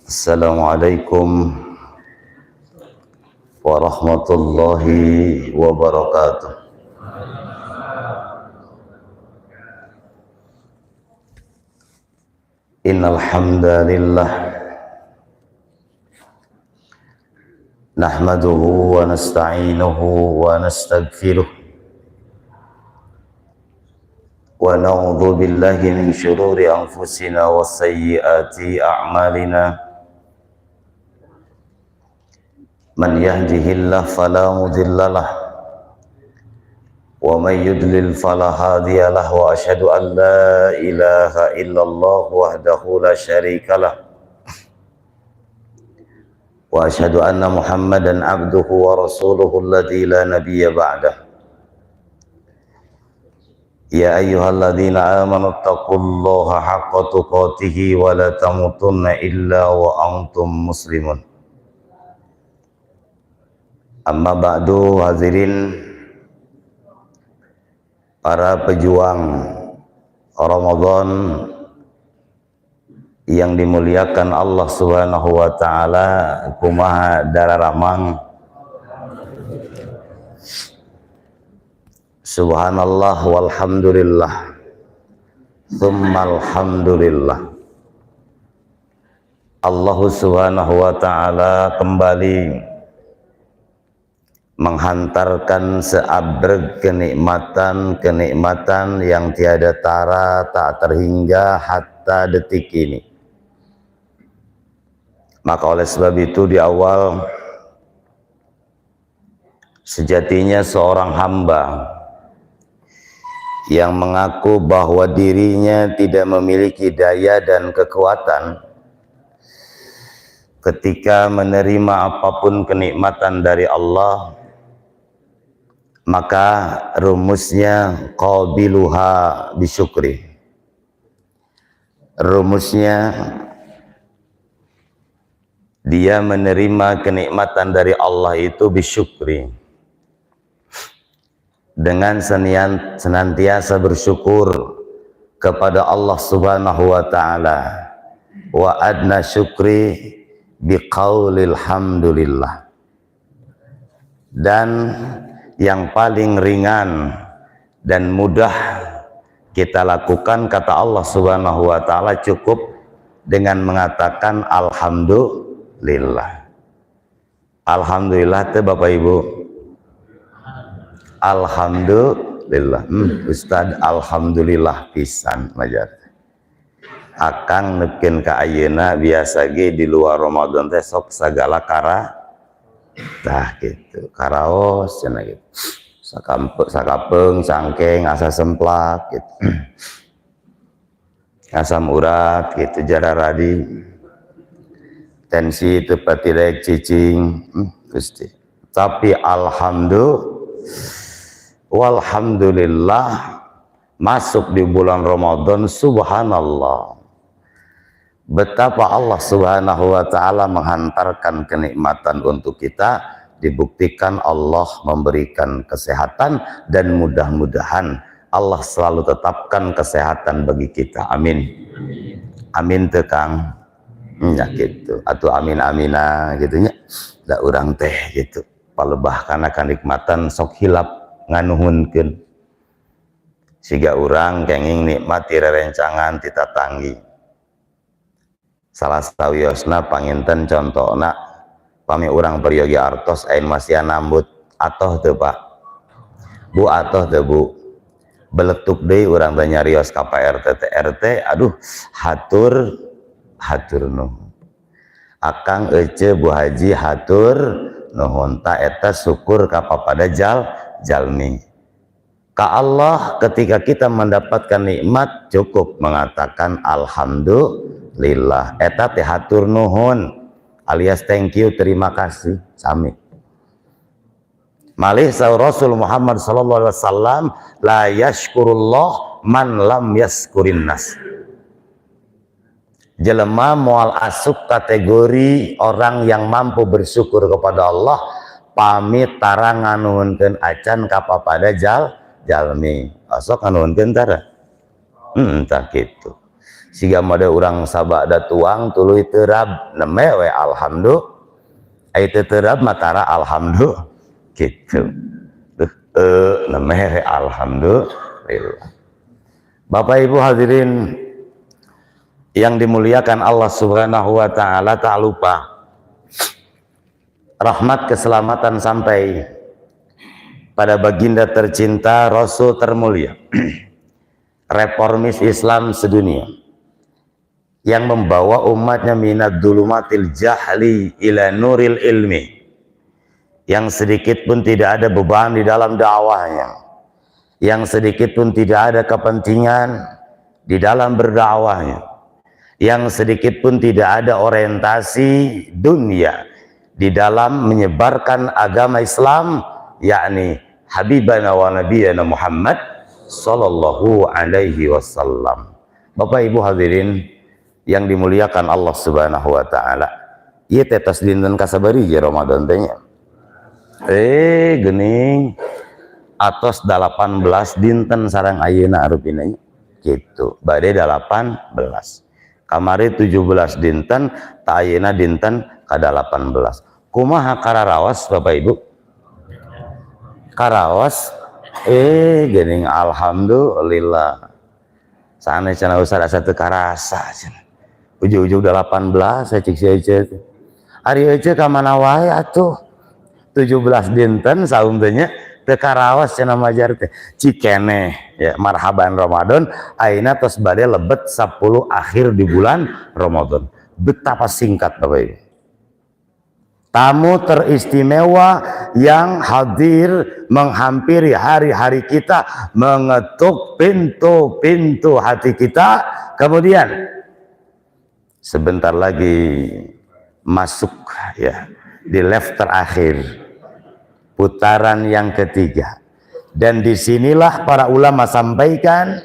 Assalamualaikum warahmatullahi wabarakatuh. Innal hamdalillah nahmaduhu wa nasta'inuhu wa nastaghfiruh wa na'udzu billahi min syururi anfusina wa sayyiati a'malina. Man yahdihillahu fala mudhillalah wa may yudlil fala hadiyalah wa asyhadu an la ilaha illallah wahdahu la syarikalah wa asyhadu anna Muhammadan abduhu wa rasuluhu alladzi la nabiyya ba'dah. Ya ayyuhalladzina amanu taqullaha haqqa tuqatih wa la tamutunna illa wa antum muslimun. Amma ba'du, hadirin para pejuang Ramadan yang dimuliakan Allah Subhanahu wa taala, kumaha dararamang. Subhanallah walhamdulillah tsummal hamdulillah. Allah Subhanahu wa taala kembali menghantarkan seabrek kenikmatan yang tiada tara tak terhingga hatta detik ini. Maka oleh sebab itu di awal, sejatinya seorang hamba yang mengaku bahwa dirinya tidak memiliki daya dan kekuatan ketika menerima apapun kenikmatan dari Allah, maka rumusnya qabiluha bisyukri. Rumusnya dia menerima kenikmatan dari Allah itu bisyukri, dengan senantiasa bersyukur kepada Allah Subhanahu wa taala. Wa adna syukri biqaulil hamdulillah. Dan yang paling ringan dan mudah kita lakukan, kata Allah Subhanahu wa taala, cukup dengan mengatakan alhamdulillah. Alhamdulillah teh Bapak Ibu. Alhamdulillah. Ustad alhamdulillah pisan majar. Akang neupkeun ka ayeuna biasa ge di luar Ramadan teh sok sagala tah gitu, karaos cenah gitu, sakapeung cangkeng asa semplak gitu, asam urat gitu, jararadi, tensi teu pati daek cicing, Gusti. Tapi walhamdulillah masuk di bulan Ramadan, subhanallah, betapa Allah Subhanahu wa taala menghantarkan kenikmatan untuk kita. Dibuktikan Allah memberikan kesehatan, dan mudah-mudahan Allah selalu tetapkan kesehatan bagi kita. Amin. Amin teu Kang. Nya gitu. Atuh amin amina gitu nya. Da urang teh gitu. Palebah kana kanikmatan sok hilap nganuhunkeun. Siga urang kenging nikmati rerencangan titatanggi. Salah sawiosna panginten contohna pami urang peryogi artos ain masih nambut atoh teu Pak Bu, atoh teu Bu, beletuk deui urang teh nyarios ka PRT TRT, aduh hatur nuhun Akang ece Bu Haji, hatur nuhun, ta eta syukur ka papada jalmi ka Allah. Ketika kita mendapatkan nikmat cukup mengatakan alhamdulillah, eta teh hatur nuhun alias thank you, terima kasih sami. Malih saur Rasul Muhammad sallallahu alaihi wasallam, la yashkurullah man lam yaskurin nas. Jelema moal asup kategori orang yang mampu bersyukur kepada Allah, pamit tara nganuhunkeun acan ka papada jalmi. Asok nganuhunkeun tara. Tah kitu. siga mode urang sabada tuang tuluy terab neme we alhamdulillah ai teu terab matara alhamdulillah gitu neme we alhamdulillah. Bapak Ibu hadirin yang dimuliakan Allah Subhanahu wa taala, tak lupa rahmat keselamatan sampai pada baginda tercinta, Rasul termulia, reformis Islam sedunia, yang membawa umatnya minad dulumatil jahli ila nuril ilmi, yang sedikit pun tidak ada beban di dalam dakwahnya, yang sedikit pun tidak ada kepentingan di dalam berdakwahnya, yang sedikit pun tidak ada orientasi dunia di dalam menyebarkan agama Islam, yakni Habibana wa Nabiyana Muhammad sallallahu alaihi wasallam. Bapak Ibu hadirin yang dimuliakan Allah Subhanahu wa taala, ieu teh tos dinten kasabari ge Ramadan teh nya. Geuning atos 18 dinten sareng ayeuna arupina gitu. Bade 18. Kamari 17 dinten, ta ayeuna dinten ka-18. Kumaha kararaos Bapak Ibu? Karaos geuning alhamdulillah. Sanes cenah usah asa teu karasa cenah. Ujug-ujug 18 cik sia ari euceuk ka mana wae atuh. 17 dinten saum teh nya teu karaos cenah majar teh. Cikeneh ya marhaban Ramadan ayeuna tos bade lebet 10 akhir di bulan Ramadan. Betapa singkat Bapak Ibu. Tamu teristimewa yang hadir menghampiri hari-hari kita, mengetuk pintu-pintu hati kita, kemudian sebentar lagi masuk ya di live terakhir, putaran yang ketiga. Dan disinilah para ulama sampaikan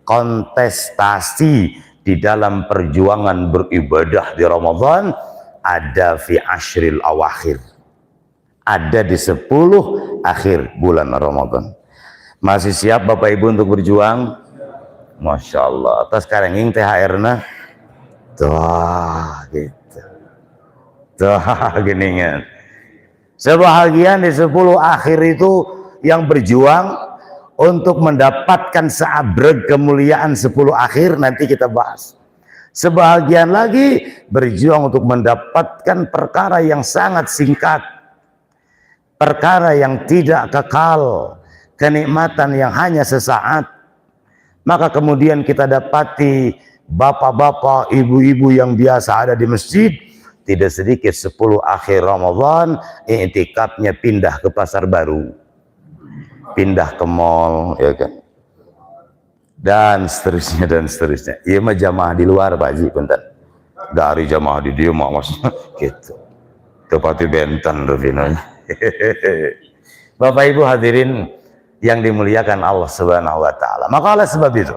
kontestasi di dalam perjuangan beribadah di Ramadan ada fi ashril awakhir, ada di 10 akhir bulan Ramadan. Masih siap Bapak Ibu untuk berjuang? Masya Allah. Atas karenging THR-na tuh gitu tuh geningan. Sebahagian di 10 akhir itu yang berjuang untuk mendapatkan seabreg kemuliaan 10 akhir, nanti kita bahas. Sebahagian lagi berjuang untuk mendapatkan perkara yang sangat singkat, perkara yang tidak kekal, kenikmatan yang hanya sesaat. Maka kemudian kita dapati bapak-bapak, ibu-ibu yang biasa ada di masjid, tidak sedikit 10 akhir Ramadan i'tikafnya pindah ke pasar baru, pindah ke mall, ya kan, dan seterusnya dan seterusnya. Iya mah jamaah di luar Pak Haji, punten. Dari jamaah di dia mah maksudnya gitu. Tepati benten rufinanya. Bapak Ibu hadirin yang dimuliakan Allah Subhanahu wa taala. Maka oleh sebab itu,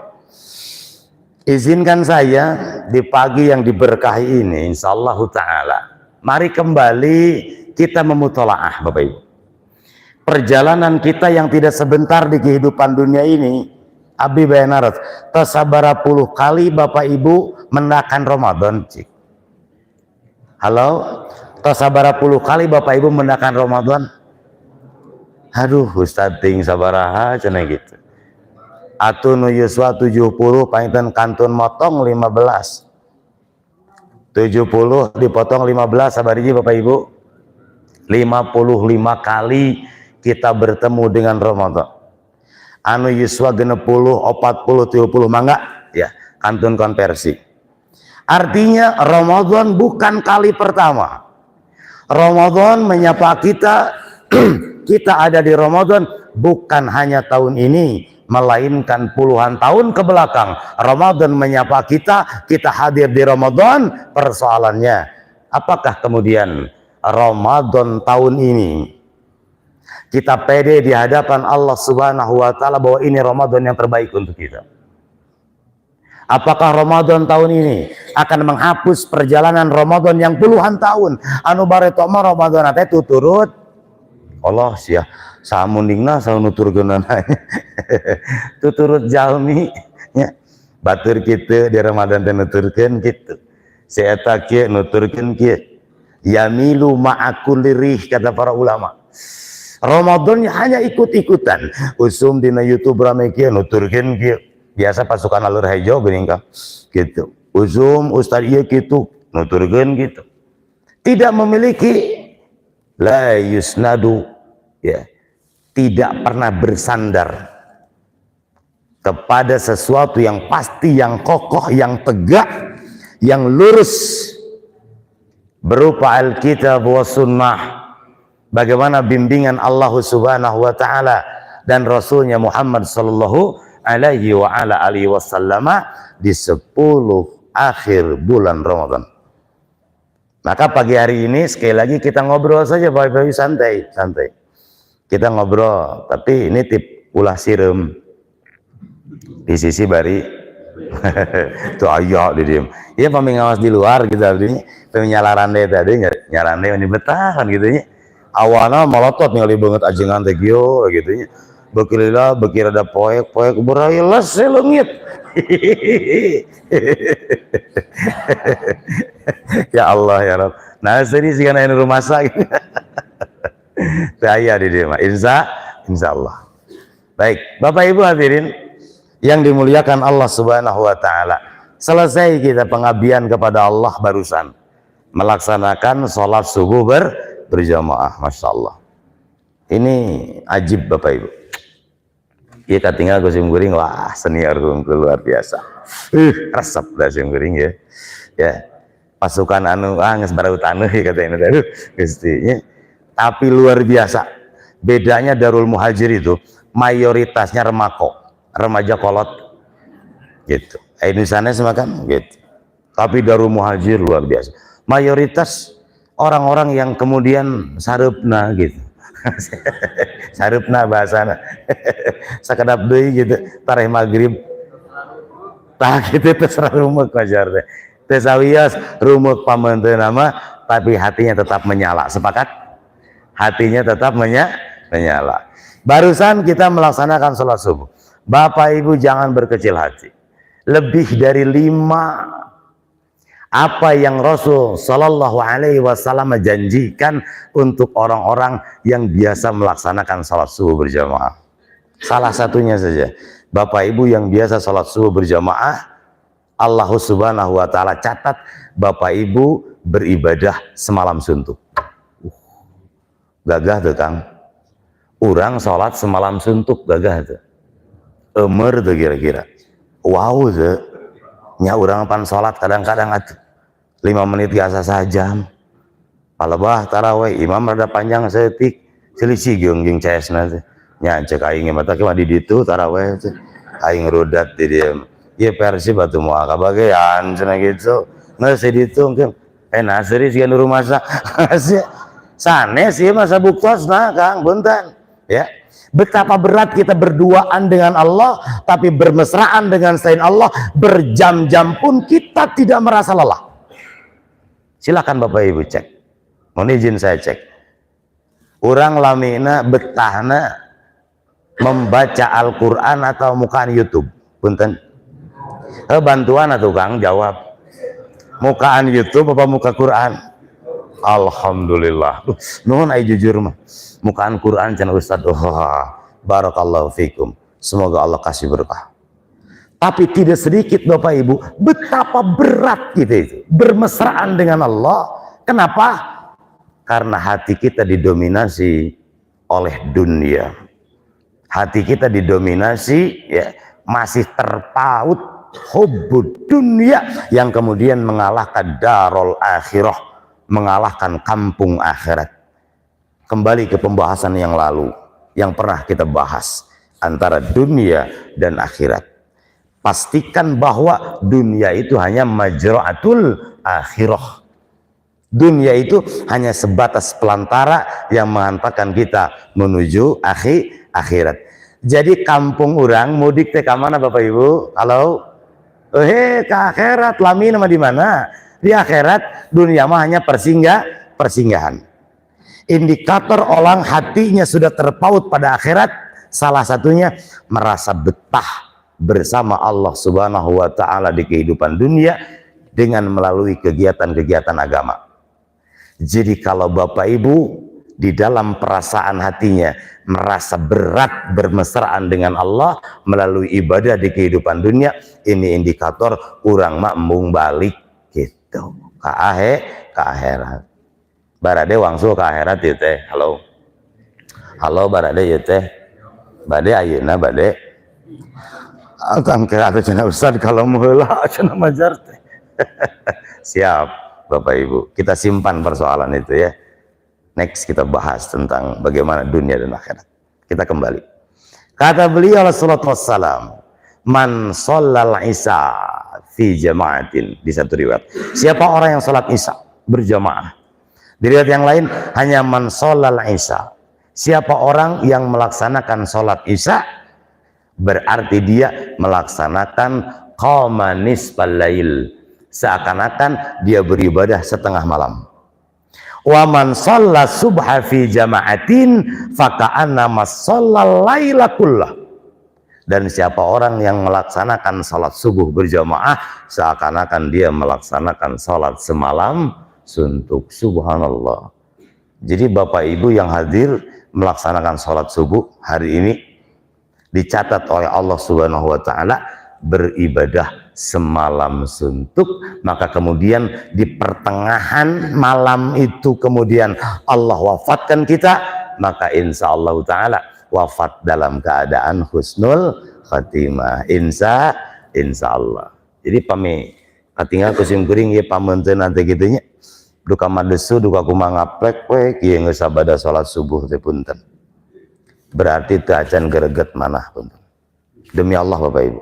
izinkan saya di pagi yang diberkahi ini insyaallah taala, mari kembali kita memutolaah Bapak Ibu. Perjalanan kita yang tidak sebentar di kehidupan dunia ini, Abi Bayanarot, tasabara puluh kali Bapak Ibu menakan Ramadan, cik. Halo, tasabara puluh kali Bapak Ibu menakan Ramadan. Aduh, Ustaz ting sabaraha cenah gitu. Atun yuswa 70 painten kantun motong 15. 70 dipotong 15 sabariji Bapak Ibu. 55 kali kita bertemu dengan Ramadan. Anu yuswa 60, 40, 70 mangga ya, kantun konversi. Artinya Ramadan bukan kali pertama. Ramadan menyapa kita, kita ada di Ramadan bukan hanya tahun ini, melainkan puluhan tahun ke belakang. Ramadan menyapa kita, kita hadir di Ramadan. Persoalannya, apakah kemudian Ramadan tahun ini kita pede di hadapan Allah Subhanahu wa taala bahwa ini Ramadan yang terbaik untuk kita? Apakah Ramadan tahun ini akan menghapus perjalanan Ramadan yang puluhan tahun anu bareto mah Ramadan teh tuturut Allah sia samundingna saunuturkeunana tuturut jalmi ya. batur kita di Ramadan dan nuturkan gitu. Saya tak nuturkan kieu. Yamilu ma'akul lirih, kata para ulama. Ramadan hanya ikut-ikutan. Usum dina YouTube rame kieu nuturkan kieu. Biasa pasukan alur hejo geuning ka. Gitu. Usum ustaz ieu kitu nuturkan gitu. Tidak memiliki la yusnadu, ya, tidak pernah bersandar kepada sesuatu yang pasti, yang kokoh, yang tegak, yang lurus berupa Alkitab wa sunnah, bagaimana bimbingan Allah subhanahu wa ta'ala dan Rasulnya Muhammad sallallahu alaihi wa ala alihi wasallama di 10 akhir bulan Ramadan. Maka pagi hari ini sekali lagi kita ngobrol saja baik-baik, santai kita ngobrol, tapi ini tip ulah sirem di sisi bari tuh ayo di diem ya pemingawas di luar gitu tadi peminyalarande tadi nyarande ini betahan gitu nya awalnya malotot ningali banget ajengan teh gio gitu nya bekilila bekir ada poek berailas selengit ya Allah ya Rabb. Nah serius kan ini rumah sakit saya di dia insya Allah. Baik Bapak Ibu hadirin yang dimuliakan Allah subhanahu wa ta'ala, selesai kita pengabdian kepada Allah barusan melaksanakan sholat subuh berjamaah. Masya Allah, ini ajib Bapak Ibu. Kita tinggal gosim guring, wah senior luar biasa. Resep gosim guring ya. Ya pasukan anu nges barau tanuh katanya gustinya, tapi luar biasa. Bedanya Darul Muhajir itu mayoritasnya remaja kolot gitu. Ini sana semakan gitu. Tapi Darul Muhajir luar biasa. Mayoritas orang-orang yang kemudian sarupna gitu. Sarupna bahasana. Sakedap deui gitu, tareh magrib. Tah kitu terserah rumuk wajar teh. Teh sawias rumuk pamanteun nama tapi hatinya tetap menyala. Sepakat? Hatinya tetap menyala. Barusan kita melaksanakan sholat subuh. Bapak Ibu jangan berkecil hati. Lebih dari 5 apa yang Rasul Shallallahu Alaihi Wasallam menjanjikan untuk orang-orang yang biasa melaksanakan sholat subuh berjamaah. Salah satunya saja, Bapak Ibu yang biasa sholat subuh berjamaah, Allah Subhanahu Wa Taala catat Bapak Ibu beribadah semalam suntuk. Gagah tuh Kang. Orang sholat semalam suntuk gagah tuh. Emer tuh kira-kira. Wow tuh. Nya orang pan sholat kadang-kadang 5 menit biasa sajam. Palebah taraweh imam rada panjang setik. Selisih jeung CS nanti. Nya cek aing mata kemah di ditu taraweh teh. Aing rudat di dieu. Ieu Persib atuh moal kabagean cenah gitu. Geus di ditu engke enak serius geus rumah sanes ieu masa buktosna Kang punten. Ya, betapa berat kita berduaan dengan Allah, tapi bermesraan dengan selain Allah berjam-jam pun kita tidak merasa lelah. Silakan Bapak Ibu cek. Mohon izin saya cek. Orang lamina betahna membaca Al-Quran atau mukaan YouTube. Punten. Bantuan atau Kang jawab. Mukaan YouTube apa muka Quran? Alhamdulillah. Nuhun ai jujur mah. Mukaan Quran cenah Ustaz. Barakallahu fikum. Semoga Allah kasih berkah. Tapi tidak sedikit Bapak Ibu, betapa berat kita itu bermesraan dengan Allah. Kenapa? Karena hati kita didominasi oleh dunia. Hati kita didominasi ya, masih terpaut hubbud dunia yang kemudian mengalahkan darul akhirah, mengalahkan kampung akhirat. Kembali ke pembahasan yang lalu yang pernah kita bahas antara dunia dan akhirat. Pastikan bahwa dunia itu hanya majra'atul akhirah. Dunia itu hanya sebatas pelantara yang mengantarkan kita menuju akhirat. Jadi kampung orang mudik teh ka mana Bapak Ibu? Halo? Ke akhirat, lamin mah di mana? Di akhirat, dunia mah hanya persinggahan. Indikator orang hatinya sudah terpaut pada akhirat, salah satunya merasa betah bersama Allah Subhanahu wa taala di kehidupan dunia dengan melalui kegiatan-kegiatan agama. Jadi kalau Bapak Ibu di dalam perasaan hatinya merasa berat bermesraan dengan Allah melalui ibadah di kehidupan dunia, ini indikator orang mambung balik gitu ke akhirat. Barade wangsul ke akhirat ya teh. Halo barade ya teh. Bade ayeuna bade. Akang kira atuh cenah Ustaz kalau meula cenah majar teh. Siap Bapak Ibu, kita simpan persoalan itu ya. Next kita bahas tentang bagaimana dunia dan akhirat. Kita kembali. Kata beliau Rasulullah SAW, man sholal isya fi jama'atin, di satu riwayat. Siapa orang yang sholat isya berjamaah? Di riwayat yang lain hanya man sholal isya. Siapa orang yang melaksanakan sholat isya berarti dia melaksanakan qama nisfal lail, seakan-akan dia beribadah setengah malam. Wa man shalla subha fi jama'atin faka'annama shallal laila kullah. Dan siapa orang yang melaksanakan salat subuh berjamaah seakan-akan dia melaksanakan salat semalam suntuk. Subhanallah. Jadi Bapak Ibu yang hadir melaksanakan salat subuh hari ini dicatat oleh Allah Subhanahu wa taala beribadah semalam suntuk, maka kemudian di pertengahan malam itu kemudian Allah wafatkan kita, maka insya Allah taala wafat dalam keadaan husnul khatimah, insya Allah. Jadi pami katinggal kusim kuring ya pamunten nanti gitunya duka madesu duka kumaha ngaplek we kieu geus sabada salat subuh teh punten, berarti teu acan greget manah punten. Demi Allah Bapak Ibu,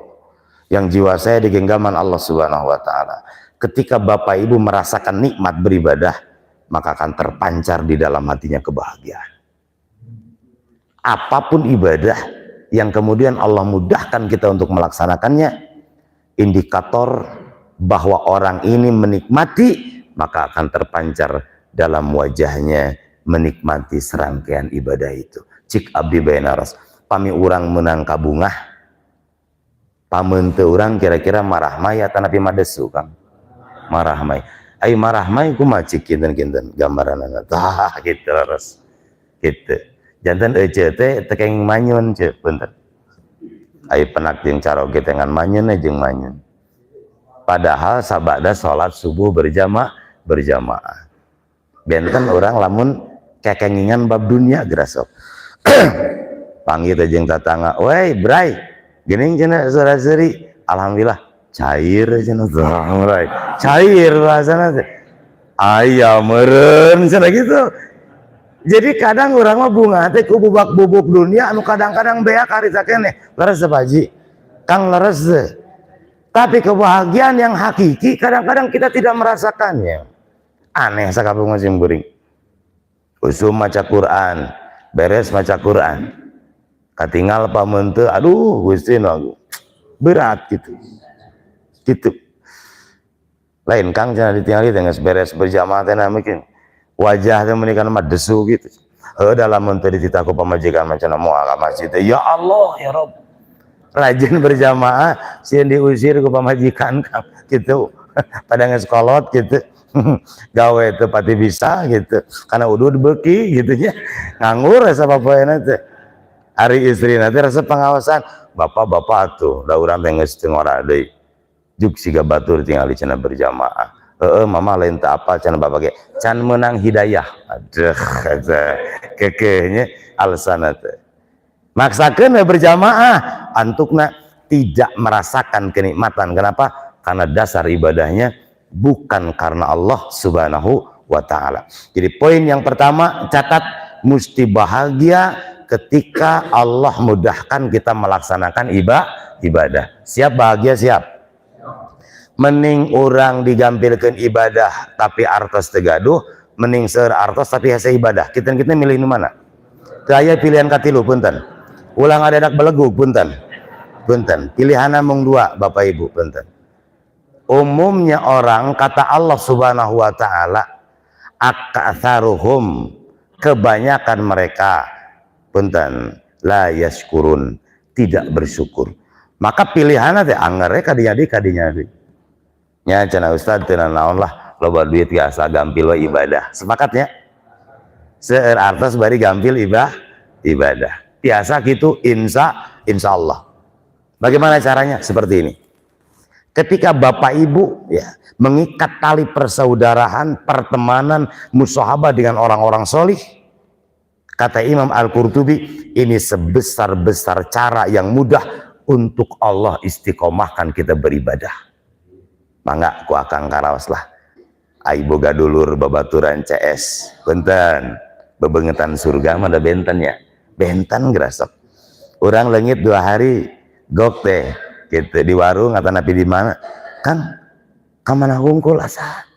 yang jiwa saya di genggaman Allah Subhanahu wa taala. Ketika Bapak Ibu merasakan nikmat beribadah, maka akan terpancar di dalam hatinya kebahagiaan. Apapun ibadah yang kemudian Allah mudahkan kita untuk melaksanakannya, indikator bahwa orang ini menikmati, maka akan terpancar dalam wajahnya menikmati serangkaian ibadah itu. Cik abdi bainaras, pami urang menang kabungah, pamuntu urang kira-kira marah may atau napi madesu Kang? Marah may. Ai marah may kumaha cik kinten-kinten gambaranna tah kitu ros. Kitu. Janten ece teh tekeng manyun ceuk punten. Ai penak jeung caroge tengan manyun jeung manyun. Padahal sabada salat subuh berjamaah. Benten orang lamun kekengingan bab dunia gerasok. Panggil teh jeung tatangga, "Woi, Bray, geuning cenah saudara-saudari, alhamdulillah cair cenah mulai. Cair bahasana teh. Aya meureun cenah gitu. Jadi kadang urang mah bunga teh ku bubak-bubuk dunia anu kadang-kadang beak harita keneh. Leres Paji. Kang leres teh. Tapi kebahagiaan yang hakiki kadang-kadang kita tidak merasakannya. Aneh sakabung musim guring. Usum maca Quran, beres maca Quran. Katinggal pamuntu, aduh Gusti nu berat gitu. Gitu. Lain Kang cenah ditinggali teh geus beres berjamaah teh mungkin wajah teh meunikan mah desu gitu. Dalam mun teu ditita ku pamajikan macana moal ka masjid teh, ya Allah ya Rabb. Rajin berjamaah sieun diusir ku pamajikan Kang gitu. Pada geus kolot gitu. Gawe teu pati bisa gitu. Karena udud beuki gitu nya. Nganggur asa bapaena teh. Ari istrina teh rasa pengawasan, bapak-bapak tuh da urang teh geus teu ngora deui. Juk siga batur tinggal cenah berjamaah. Mama lain tak apa can bapak can menang hidayah. Aduh kata kekehnya alasan teh. Maksakeun berjamaah antukna tidak merasakan kenikmatan. Kenapa? Karena dasar ibadahnya bukan karena Allah Subhanahu wa taala. Jadi poin yang pertama, catat mesti bahagia ketika Allah mudahkan kita melaksanakan ibadah. Siap bahagia siap. Mending orang digampilkan ibadah tapi artos tegaduh, mending seur artos tapi hese ibadah. Kita milih nu mana? Saya pilihan katilu punten. Ulang ada dak belegug punten. Punten. Pilihanna mung dua Bapak Ibu punten. Umumnya orang kata Allah Subhanahu wa taala akatsaruhum, kebanyakan mereka punten la yashkurun, tidak bersyukur. Maka pilihannya teh anggernya kadinya di nya cenah ustad teu naon lah loba duit biasa gampil we ibadah. Sepakatnya seueur artos bari gampil ibadah biasa gitu insya Allah. Bagaimana caranya? Seperti ini. Ketika bapak ibu ya mengikat tali persaudaraan, pertemanan, musahabah dengan orang-orang solih, kata Imam Al-Qurtubi, ini sebesar-besar cara yang mudah untuk Allah istiqomahkan kita beribadah. Mangga ku akang karaos lah ai boga dulur babaturan CS punten bebengetan surga mah da benten ya benten gerasok urang leungit 2 hari gok teh gitu di warung atau napi di mana kan kamana hungkul asa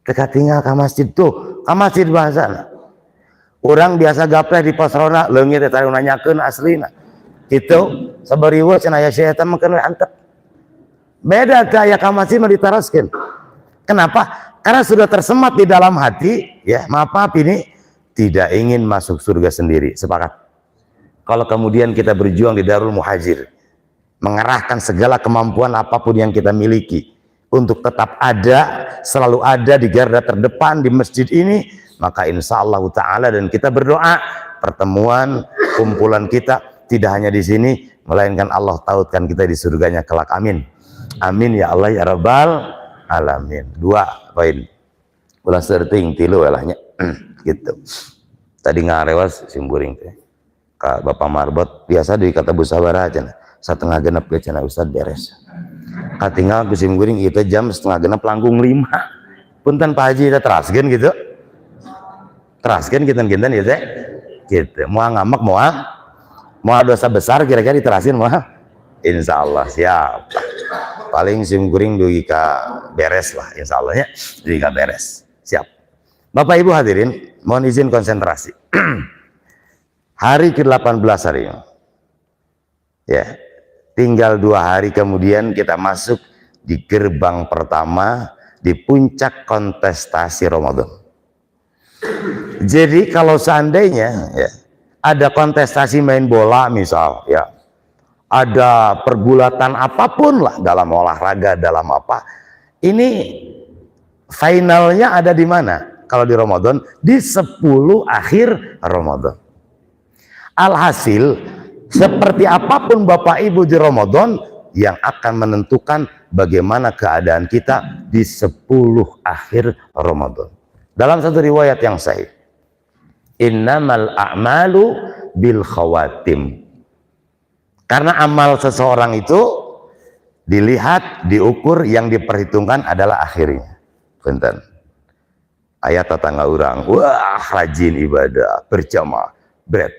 teka tinggal ka masjid tuh ka masjid bahasana urang biasa gapleh di pos rona leungit teh tari nanyakeun aslina kitu sabariwa cenah aya syaitan mah keur antep beda kayak ka masjid mah ditaroskeun. Kenapa? Karena sudah tersemat di dalam hati ya maaf ini tidak ingin masuk surga sendiri. Sepakat? Kalau kemudian kita berjuang di Darul Muhajir mengerahkan segala kemampuan apapun yang kita miliki untuk tetap ada, selalu ada di garda terdepan di masjid ini, maka insya Allah Ta'ala dan kita berdoa pertemuan kumpulan kita tidak hanya di sini melainkan Allah tautkan kita di surganya kelak. Amin amin ya Allah ya Rabbal alamin. 2 poin ulah serting tilu elahnya gitu tadi ngarewas simburing teh ka Bapak Marbot biasa di kata busawara cenah 5:30 ge cenah Ustad beres katinggal ku simburing itu jam 4:30 langkung 5 punten Pak Haji teh teraskeun gitu teraskeun kinten-kinten ieu teh gitu moal ngamak moal dosa besar kira-kira diteraskeun moal insyaallah siap paling simkuring dugi ka beres lah insya Allah ya dugi ka beres siap. Bapak Ibu hadirin mohon izin konsentrasi hari ke-18 hari ini ya tinggal 2 hari kemudian kita masuk di gerbang pertama di puncak kontestasi Ramadan. Jadi kalau seandainya ya ada kontestasi main bola misal ya ada pergulatan apapun lah dalam olahraga dalam apa ini finalnya ada di mana kalau di Ramadan di 10 akhir Ramadan. Alhasil seperti apapun Bapak Ibu di Ramadan yang akan menentukan bagaimana keadaan kita di 10 akhir Ramadan. Dalam satu riwayat yang sahih innamal a'malu bil khawatim. Karena amal seseorang itu dilihat, diukur, yang diperhitungkan adalah akhirnya. Punten. Ayat tetangga orang, wah rajin ibadah, berjamaah, berat.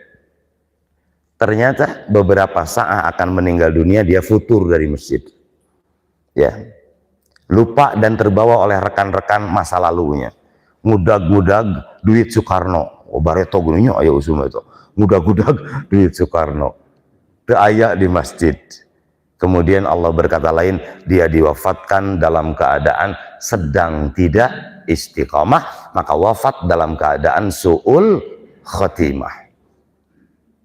Ternyata beberapa saat akan meninggal dunia, dia futur dari masjid. Ya, lupa dan terbawa oleh rekan-rekan masa lalunya. Ngudag-ngudag duit Soekarno, oh bareto gununya, ayo usum itu. Ngudag-ngudag duit Soekarno. Aya di masjid. Kemudian Allah berkata lain, dia diwafatkan dalam keadaan sedang tidak istiqamah, maka wafat dalam keadaan su'ul khotimah.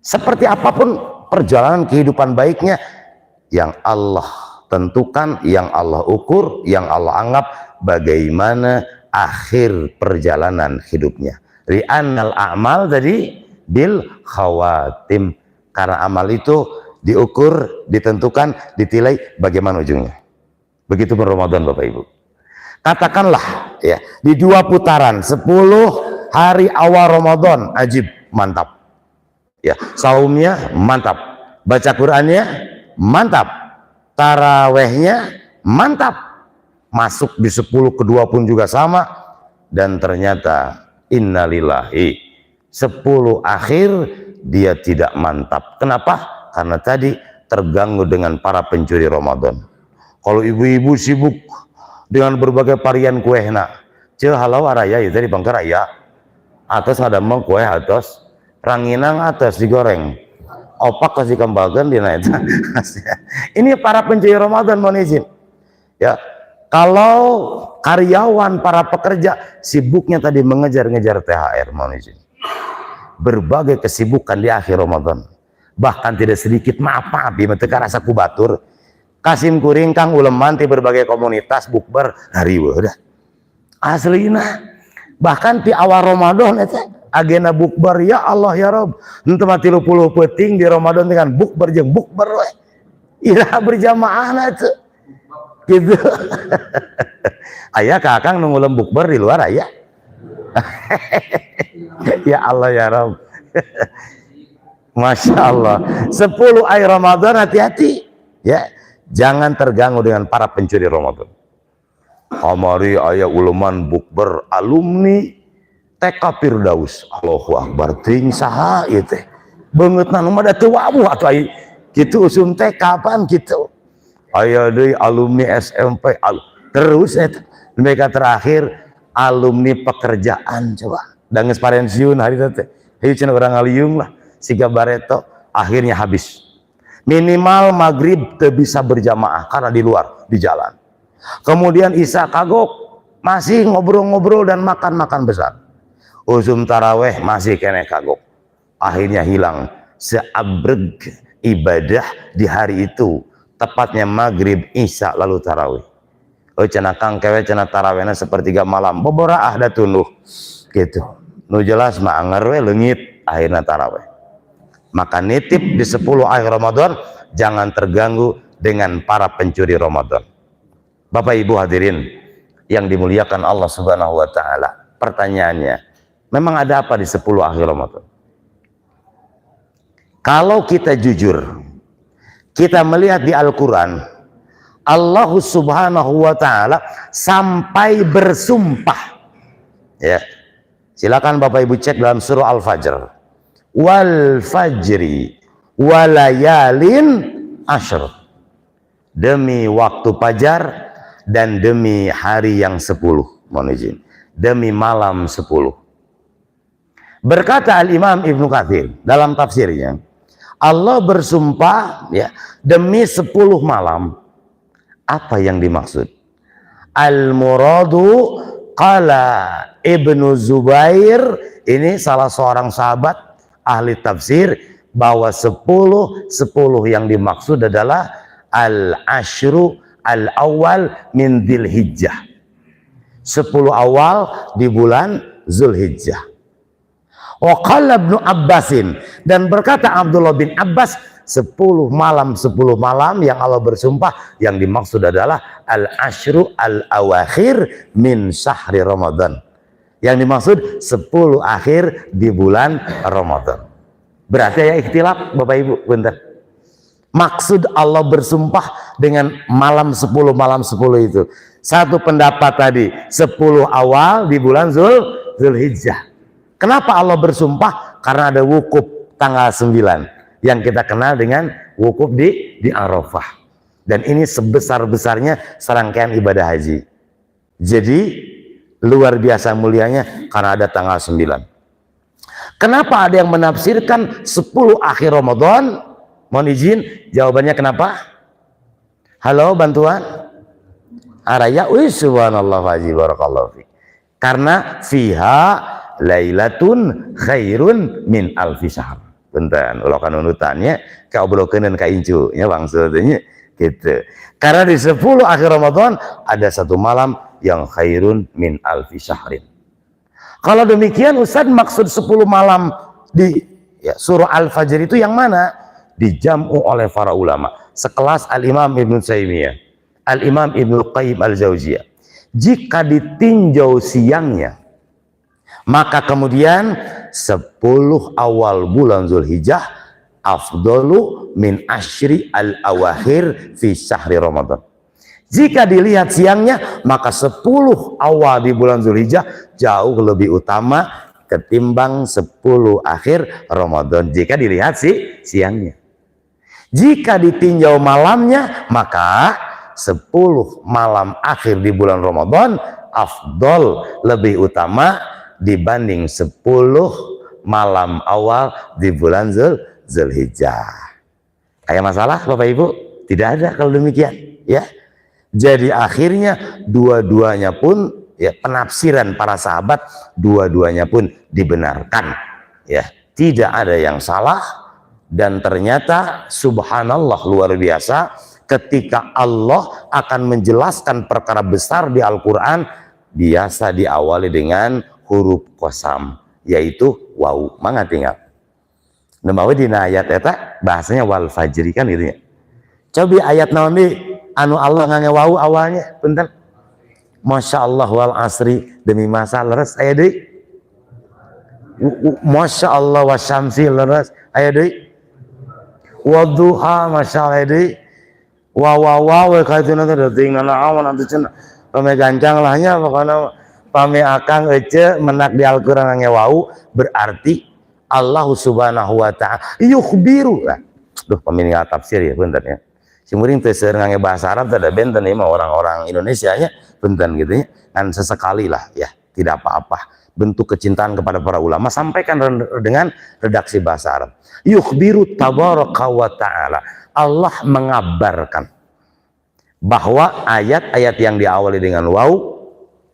Seperti apapun perjalanan kehidupan baiknya yang Allah tentukan, yang Allah ukur, yang Allah anggap bagaimana akhir perjalanan hidupnya. Ri'annal a'mal tadi bil khawatim. Karena amal itu diukur, ditentukan, ditilai bagaimana ujungnya. Begitu pun Ramadan Bapak Ibu. Katakanlah ya di 2 putaran 10 hari awal Ramadan ajib mantap. Ya, saumnya mantap. Baca Qur'annya mantap. Tarawehnya mantap. Masuk di 10 kedua pun juga sama dan ternyata innalillahi 10 akhir dia tidak mantap. Kenapa? Karena tadi terganggu dengan para pencuri Ramadan. Kalau ibu-ibu sibuk dengan berbagai varian kuehna, ceu halau araya itu di Bangkaraya, atas ngadamel kue atas, ranginang atas digoreng, opak kasih kembagan di naik. Ini para pencuri Ramadan mohon izin. Ya, kalau karyawan para pekerja sibuknya tadi mengejar-ngejar THR mohon izin. Berbagai kesibukan di akhir Ramadan, bahkan tidak sedikit maaf ya mereka rasa kubatur Kasim kuring kang uleman di berbagai komunitas bukber hariweuh dah aslina. Bahkan di awal Ramadan eta agenda bukber ya Allah ya Rob henteu mah 30 peuting di Ramadan dengan bukber jeung bukber we iraha berjamaah teh gitu. Aya kakang nu ngulem bukber di luar aya. Ya Allah ya Rob. Masya Allah. 10 akhir Ramadan hati-hati ya, jangan terganggu dengan para pencuri Ramadan. Kamari aya uleman bukber alumni TK Firdaus. Allahu Akbar, ting saha ieu teh beungeutna nu mah da teu wabuh atuh ai kitu usum teh kapan kitu. Aya deui alumni SMP terus eta mereka terakhir alumni pekerjaan coba da geus parensiun hari teh. Ieu cenah urang ngaliung lah siga bareto akhirnya habis. Minimal maghrib teu bisa berjamaah karena di luar di jalan. Kemudian isya kagok masih ngobrol-ngobrol dan makan-makan besar. Usum taraweh masih kene kagok. Akhirnya hilang seabreg ibadah di hari itu, tepatnya maghrib isya lalu taraweh. Oh cenah kang kewe cenah tarawehna sepertiga malam boboraah da tunduh gitu. Nu jelas mah anger we leungit akhirna taraweh. Maka nitip di 10 akhir Ramadan jangan terganggu dengan para pencuri Ramadan. Bapak Ibu hadirin yang dimuliakan Allah Subhanahu wa taala. Pertanyaannya, memang ada apa di 10 akhir Ramadan? Kalau kita jujur, kita melihat di Al-Qur'an, Allah Subhanahu wa taala sampai bersumpah. Ya. Silakan Bapak Ibu cek dalam surah Al-Fajr. Wal fajri walayalin ashr. Demi waktu fajar dan demi hari yang 10, mohon izin, demi malam 10. Berkata Al-Imam Ibnu Katsir dalam tafsirnya, Allah bersumpah ya demi 10 malam. Apa yang dimaksud? Al-muradu qala Ibnu Zubair, ini salah seorang sahabat ahli tafsir, bahwa 10 yang dimaksud adalah al-ashru al-awwal min Dzulhijjah. 10 awal di bulan Zulhijjah. Wa qala Ibnu Abbasin, dan berkata Abdullah bin Abbas, 10 malam yang Allah bersumpah yang dimaksud adalah al-ashru al-awakhir min syahri Ramadan. Yang dimaksud 10 akhir di bulan Ramadan. Berarti ya ikhtilaf Bapak Ibu, bentar. Maksud Allah bersumpah dengan malam 10 itu. Satu pendapat tadi 10 awal di bulan Zulhijjah. Kenapa Allah bersumpah? Karena ada wukuf tanggal 9 yang kita kenal dengan wukuf di Arafah. Dan ini sebesar-besarnya serangkaian ibadah haji. Jadi luar biasa mulianya karena ada tanggal 9. Kenapa ada yang menafsirkan 10 akhir Ramadan? Mohon izin, jawabannya kenapa? Halo, bantuan? Araya, subhanallah haji barakallahu fi. Karena fiha lailatun khairun min alfi syahr. Bentar, ulah kan unutannya ka obrokeun ka incu nya maksudnya gitu. Karena di 10 akhir Ramadan ada satu malam yang khairun min alfi syahrin. Kalau demikian Ustaz, maksud 10 malam di surah Al-Fajr itu yang mana? Dijamu oleh para ulama sekelas Al-Imam Ibnu Taimiyah, Al-Imam Ibnu Qayyim Al-Jauziyah. Jika ditinjau siangnya, maka kemudian 10 awal bulan Zulhijjah afdalu min asyri al-awakhir fi syahri Ramadan. Jika dilihat siangnya, maka 10 awal di bulan Zulhijjah jauh lebih utama ketimbang 10 akhir Ramadan jika dilihat siangnya. Jika ditinjau malamnya, maka 10 malam akhir di bulan Ramadan afdol, lebih utama dibanding 10 malam awal di bulan Zulhijjah. Kayak masalah Bapak Ibu? Tidak ada kalau demikian, ya. Jadi akhirnya dua-duanya pun ya, penafsiran para sahabat dua-duanya pun dibenarkan, ya. Tidak ada yang salah, dan ternyata subhanallah luar biasa ketika Allah akan menjelaskan perkara besar di Al-Quran, biasa diawali dengan huruf qasam, yaitu waw. Mangga tinggal nemawi dina ayat eta bahasanya wal fajri kan gitu ya. Coba ayat naon di anu Allah ngangge waw awalnya punten. Masya Allah wal asri, demi masa leres aya deui. Masya Allah wasyamsi leres aya deui. Wadduha masya Allah aya deui. Wa kaituna teh tinggal awan atuh cenah. Pame gancang lahnya pokona pame akang ece menak di Al-Qur'an ngangge waw berarti Allah subhanahu wa ta'ala yukhbiru. Duh pemini tafsir ya punten ya. Simuring teu seueur ngangge bahasa Arab teh da benten ieu mah orang-orang Indonesia nya punten gitu ya. Kan sesekali lah ya, tidak apa-apa. Bentuk kecintaan kepada para ulama sampaikan dengan redaksi bahasa Arab. Yukhbiru tabaraka wa ta'ala. Allah mengabarkan bahwa ayat-ayat yang diawali dengan waw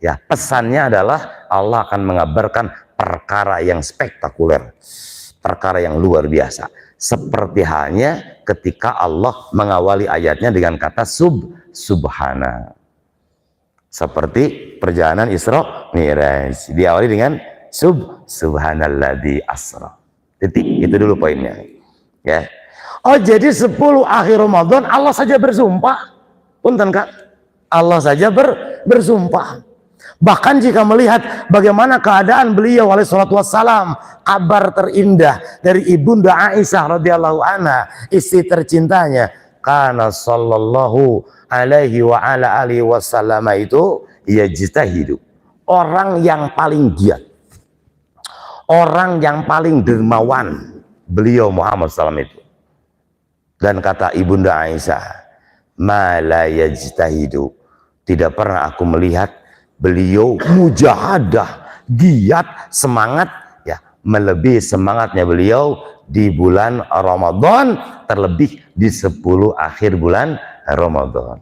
ya, pesannya adalah Allah akan mengabarkan perkara yang spektakuler, perkara yang luar biasa. Seperti halnya ketika Allah mengawali ayatnya dengan kata subhana. Seperti perjalanan Isra Mi'raj diawali dengan subhanalladzi asra. Titik, itu dulu poinnya. Ya. Oh, jadi 10 akhir Ramadan Allah saja bersumpah. Punten Kak. Allah saja bersumpah. Bahkan jika melihat bagaimana keadaan beliau alaihi salatu wassalam, kabar terindah dari ibunda Aisyah radhiyallahu anha, istri tercintanya, kana sallallahu alaihi wa ala alihi wasallam itu yajtahidu, orang yang paling giat, orang yang paling dermawan, beliau Muhammad SAW itu. Dan kata ibunda Aisyah, ma la yajtahidu, tidak pernah aku melihat beliau mujahadah, giat, semangat ya, melebihi semangatnya beliau di bulan Ramadan, terlebih di 10 akhir bulan Ramadan.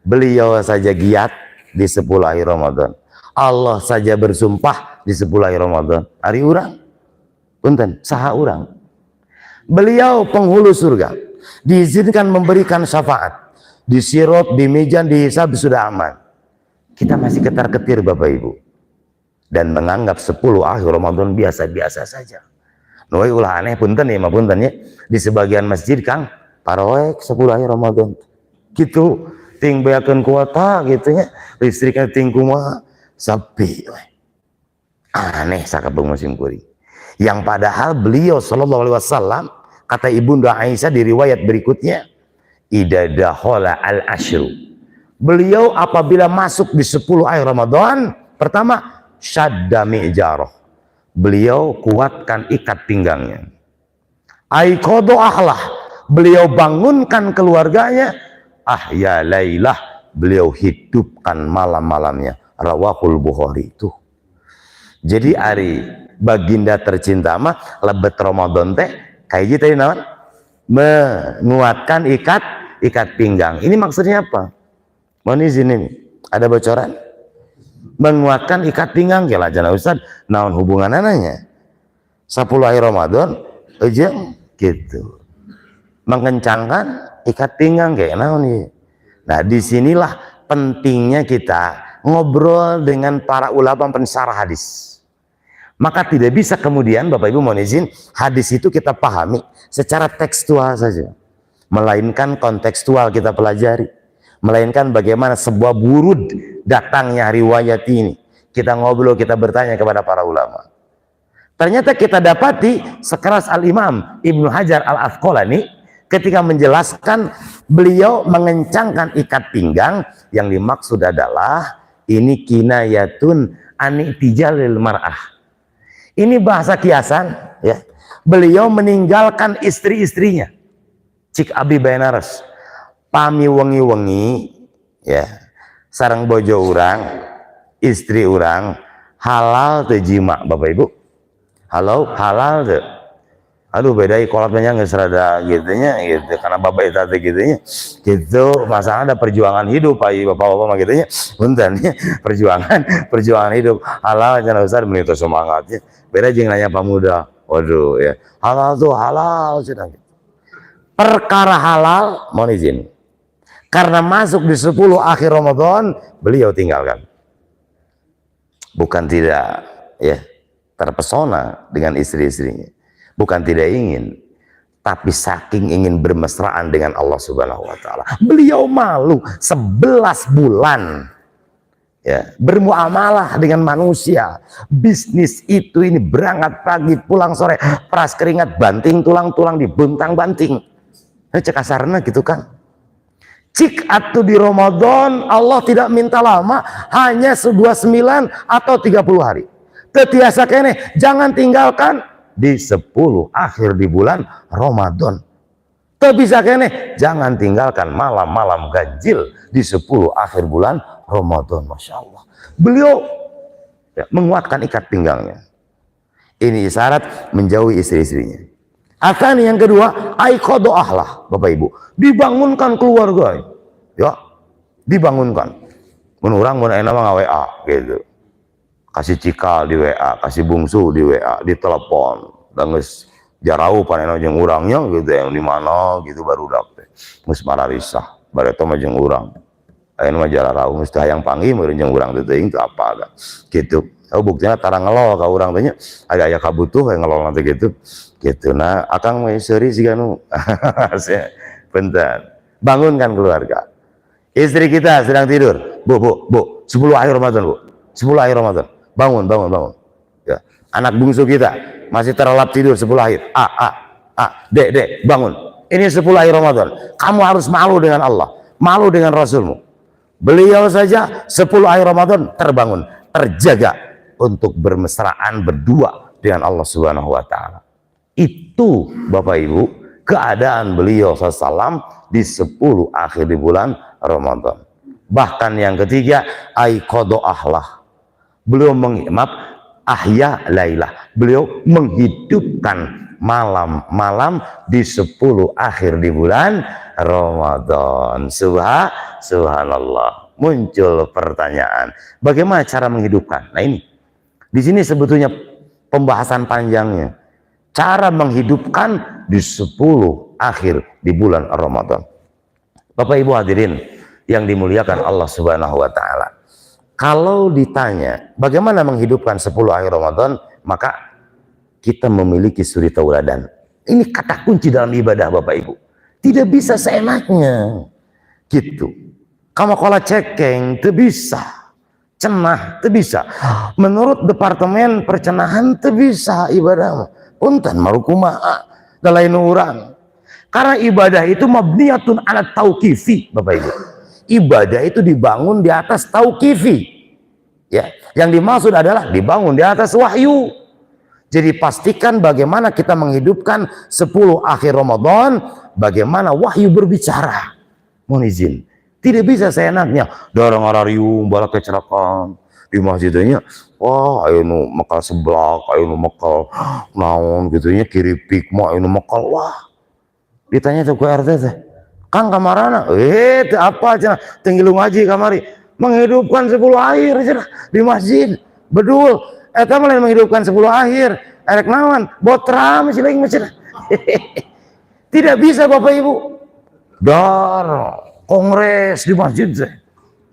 Beliau saja giat di 10 akhir Ramadan. Allah saja bersumpah di 10 akhir Ramadan. Ari urang punten saha urang. Beliau penghulu surga, diizinkan memberikan syafaat di sirat, di mizan, di hisab sudah aman. Kita masih ketar-ketir Bapak Ibu dan menganggap 10 akhir Ramadan biasa-biasa saja. Noi ulah aneh punten ya, punten ya. Di sebagian masjid Kang parawaek 10 akhir Ramadan. Gitu ting beakeun kuota gitu nya. Listriknya ting kumaha sepi we. Aneh sakabeng musim kuring. Yang padahal beliau sallallahu alaihi wasallam, kata ibunda Aisyah di riwayat berikutnya, idza dakhala al-asyru, beliau apabila masuk di 10 akhir Ramadan, pertama syadda mi'jarah, beliau kuatkan ikat pinggangnya. Aiqadha ahlah, beliau bangunkan keluarganya. Ahya lailah, beliau hidupkan malam-malamnya. Rawahul Bukhari itu. Jadi ari baginda tercinta mah lebet Ramadan teh kayak gitu tadi naon? Menguatkan ikat pinggang. Ini maksudnya apa? Mohon izin ini, ada bocoran? Menguatkan ikat pinggang, ya lah jana Ustaz, naon hubungan ananya? 10 akhir Ramadan, aja gitu. Mengencangkan ikat pinggang kayak naon ya. Nah, disinilah pentingnya kita ngobrol dengan para ulama pensarah hadis. Maka tidak bisa kemudian Bapak Ibu mohon izin, hadis itu kita pahami secara tekstual saja. Melainkan kontekstual kita pelajari. Melainkan bagaimana sebuah burud datangnya riwayat ini. Kita ngobrol, kita bertanya kepada para ulama. Ternyata kita dapati sekeras Al-Imam Ibnu Hajar Al-Asqalani ketika menjelaskan beliau mengencangkan ikat pinggang, yang dimaksud adalah ini kinayatun anitijalil mar'ah. Ini bahasa kiasan ya. Beliau meninggalkan istri-istrinya. Cik Abi Bainaras pami wengi-wengi ya, sareng bojo urang, istri urang halal teu jima Bapak Ibu. Halo, halal teu. Aduh beda kolotnya geus rada gitu nya gitu, karena bapak eta teh gitu nya. Gitu, masalah ada perjuangan hidup Bapak-bapak mah gitu nya. Punten ya, perjuangan hidup. Halal cenah Ustaz meuni teu semangatnya. Beda jeung nanya pamuda. Waduh ya. Halal tuh halal cenah. Perkara halal mohon izin. Karena masuk di 10 akhir Ramadan, beliau tinggalkan. Bukan tidak ya terpesona dengan istri-istrinya, bukan tidak ingin, tapi saking ingin bermesraan dengan Allah Subhanahu wa taala, beliau malu 11 bulan ya bermuamalah dengan manusia. Bisnis itu ini berangkat pagi pulang sore, peras keringat, banting tulang-tulang dibuntang-banting. Cek kasarna gitu kan. Cik atuh di Ramadan Allah tidak minta lama, hanya 29 atau 30 hari. Tetiasa kene jangan tinggalkan di 10 akhir di bulan Ramadan. Bisa kene jangan tinggalkan malam-malam ganjil di 10 akhir bulan Ramadan. Masya Allah, beliau ya, menguatkan ikat pinggangnya. Ini isyarat menjauhi istri-istrinya. Akan yang kedua, aiqadu ahlah, Bapak Ibu, dibangunkan keluarga, ya, dibangunkan. Menurang mun enak mah WA gitu. Kasih cikal di WA, kasih bungsu di WA, di telepon, dan geus jarau panena jeung urangnya gitu yang di mana gitu baru dapet. Geus mararisah, bareto mah jeung urang. Ayeuna mah jararau geus teh hayang panggih meureun jeung urang teh teuing teu apa da. Gitu. Oh buktinya tarang ngelol ka urang teh nya, aya kabutuh yang ngelol nanti gitu. Gitu. Nah, akang mah seuri siga nu. Bentar. Bangunkan keluarga. Istri kita sedang tidur. Bu, 10 akhir Ramadan, Bu. 10 akhir Ramadan. Bangun. Ya. Anak bungsu kita masih terlelap tidur 10 akhir. Dek, bangun. Ini 10 akhir Ramadan. Kamu harus malu dengan Allah, malu dengan Rasulmu. Beliau saja 10 akhir Ramadan terbangun, terjaga untuk bermesraan berdua dengan Allah Subhanahu wa taala. Itu Bapak Ibu keadaan beliau SAW di 10 akhir di bulan Ramadan. Bahkan yang ketiga, aiqadu ahlah. Beliau ahya lailah. Beliau menghidupkan malam-malam di 10 akhir di bulan Ramadan. Subhanallah. Muncul pertanyaan, bagaimana cara menghidupkan? Nah ini, di sini sebetulnya pembahasan panjangnya. Cara menghidupkan di 10 akhir di bulan Ramadan. Bapak Ibu hadirin yang dimuliakan Allah Subhanahu wa taala. Kalau ditanya bagaimana menghidupkan 10 akhir Ramadan, maka kita memiliki suri tauladan. Ini kata kunci dalam ibadah Bapak Ibu. Tidak bisa seenaknya. Gitu. Kamu kalau cekeng, itu bisa. Cenah, itu bisa. Menurut Departemen Percenahan, itu bisa ibadah. Punten marukumaha da lain urang. Karena ibadah itu mabniyatun ala tauqifi, Bapak Ibu. Ibadah itu dibangun di atas tauqifi. Ya, yang dimaksud adalah dibangun di atas wahyu. Jadi pastikan bagaimana kita menghidupkan 10 akhir Ramadan, bagaimana wahyu berbicara. Mohon izin, tidak bisa seenaknya dorong ararium bala kecelakaan di masjidnya. Wah, ayo nu mekal seblak, ayo nu mekal naon gitunya kiripik mah ayo nu mekal. Wah, ditanya tuh ke RT teh, Kang kamarana? Teu apa cenah, tinggal ngaji kamari. Menghidupkan 10 akhir cenah di masjid. Bedul, eta mah lain menghidupkan 10 akhir. Erek naon? Botram siling cenah. Tidak bisa Bapak Ibu. Dar kongres di masjid teh.